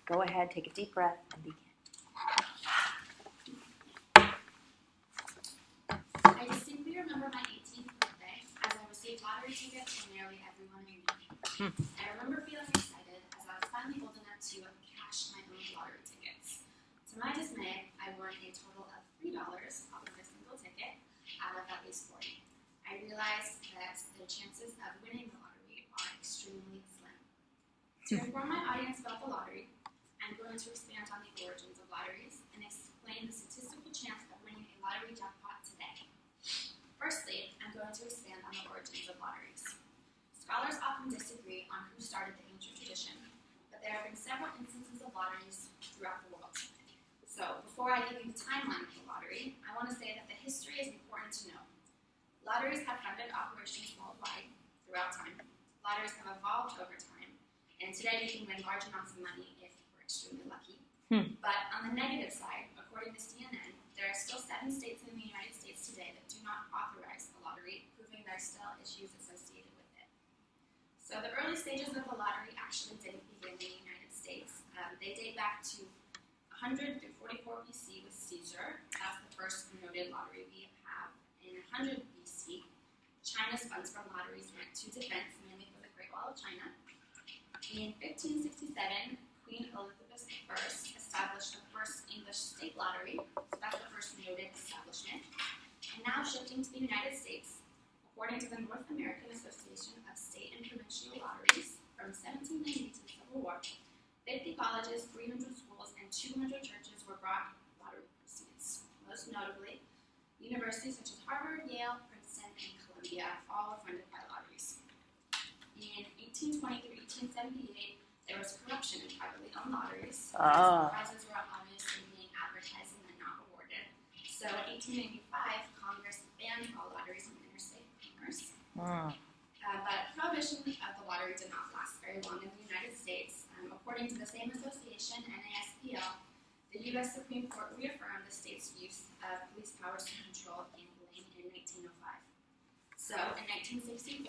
Go ahead, take a deep breath, and begin. I distinctly remember my 18th birthday as I received lottery tickets from nearly everyone I knew. I remember feeling excited as I was finally old enough to cash my own lottery tickets. To my dismay, I won a total of $3 off of a single ticket out of at least 40. I realized that the chances of winning the lottery are extremely slim. To inform my audience about the lottery, I'm going to expand on the origins of lotteries and explain the statistical chance of winning a lottery jackpot today. Firstly, I'm going to expand on the origins of lotteries. Scholars often disagree on who started the ancient tradition, but there have been several instances of lotteries throughout the world. So, before I give you the timeline of the lottery, I want to say that the history is important to know. Lotteries have funded operations worldwide throughout time. Lotteries have evolved over time, and today you can win large amounts of money if you're extremely lucky. But on the negative side, according to CNN, there are still 7 states in the United States today that do not authorize the lottery, proving there are still issues associated with it. So the early stages of the lottery actually didn't begin in the United States. They date back to 100 through 44 BC with Caesar. That's the first noted lottery we have. In 100 BC, China's funds from lotteries went to defense, mainly for the Great Wall of China. In 1567, Queen Elizabeth I established the first English state lottery, so that's the first noted establishment. And now shifting to the United States, according to the North American Association of State and Provincial Lotteries, from 1790 to the Civil War, 50 colleges, 300 schools, and 200 churches were brought lottery proceeds. Most notably, universities such as Harvard, Yale, Princeton, and Columbia all were funded by lotteries. In 1820 through 1878, there was corruption in privately owned lotteries. Prizes were obviously being advertised and then not awarded. So in 1895, Congress banned all lotteries in interstate commerce. But prohibition of the lottery did not last very long in the United States. According to the same association, NASPL, the U.S. Supreme Court reaffirmed the state's use of police powers to control gambling in 1905. So, in 1964,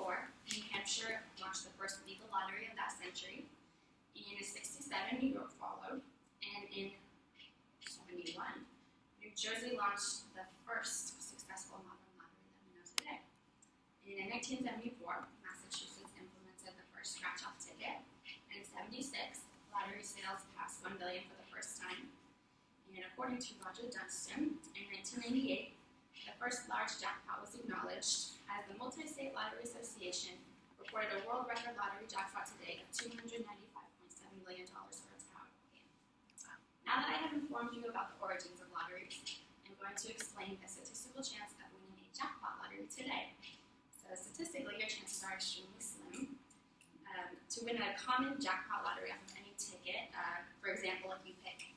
New Hampshire launched the first legal lottery of that century. In 1967, New York followed. And in 1971, New Jersey launched the first successful modern lottery that we know today. And in 1974, Massachusetts implemented the first scratch-off ticket. And in 1976, lottery sales passed $1 billion for the first time. And according to Roger Dunstan, in 1998, the first large jackpot was acknowledged as the Multi-State Lottery Association reported a world record lottery jackpot today of $295.7 million for its Powerball game. Now that I have informed you about the origins of lotteries, I'm going to explain the statistical chance of winning a jackpot lottery today. So statistically, your chances are extremely slim. To win a common jackpot lottery off of any ticket, for example, if you pick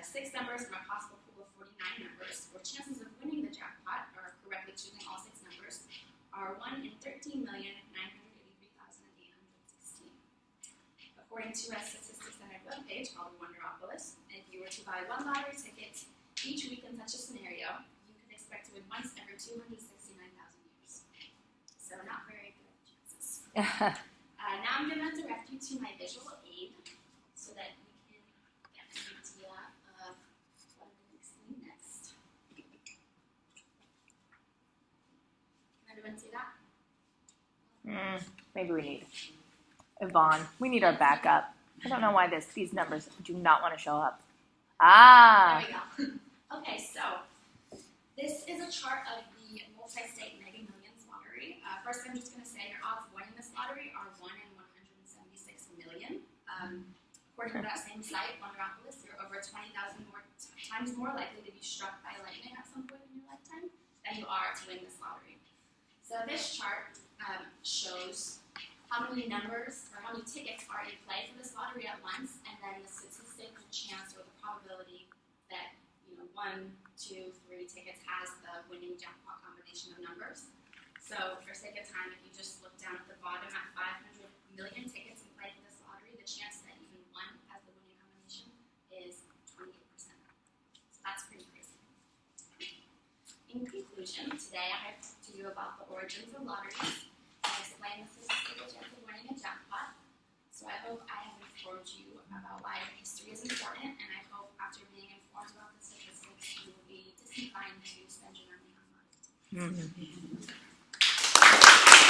6 numbers from a possible pool of 49 numbers, your chances of winning the jackpot, or correctly choosing all 6 numbers, are 1 in 13,983,816. According to a Statistics Center webpage called Wonderopolis, if you were to buy 1 lottery ticket each week in such a scenario, you could expect to win once every 269,000 years. So not very good chances. Now I'm going to direct you to my visual aid so that you can get an idea of what I'm going to explain next. Can everyone see that? Maybe we need Yvonne. We need our backup. I don't know why these numbers do not want to show up. There we go. Okay, so this is a chart of the multi-state Mega Millions lottery. First, I'm just going to say your odds of winning this lottery are 1 in 176 million. According to that same site, Wonderopolis, you're over 20,000 times more likely to be struck by lightning at some point in your lifetime than you are to win this lottery. So this chart shows how many numbers or how many tickets are in play for this lottery at once, and then the statistical chance or the probability that 1, 2, 3 tickets has the winning jackpot combination of numbers. So for sake of time, if you just look down at the bottom at 500 million tickets in play for this lottery, the chance that even 1 has the winning combination is 28%. So that's pretty crazy. In conclusion, today I have talked to you about the origins of lotteries and explained the statistical chance of winning a jackpot. So I hope I have informed you about why the history is important, and I hope after being informed about the statistics, you will be disinclined to spend your money on lottery tickets.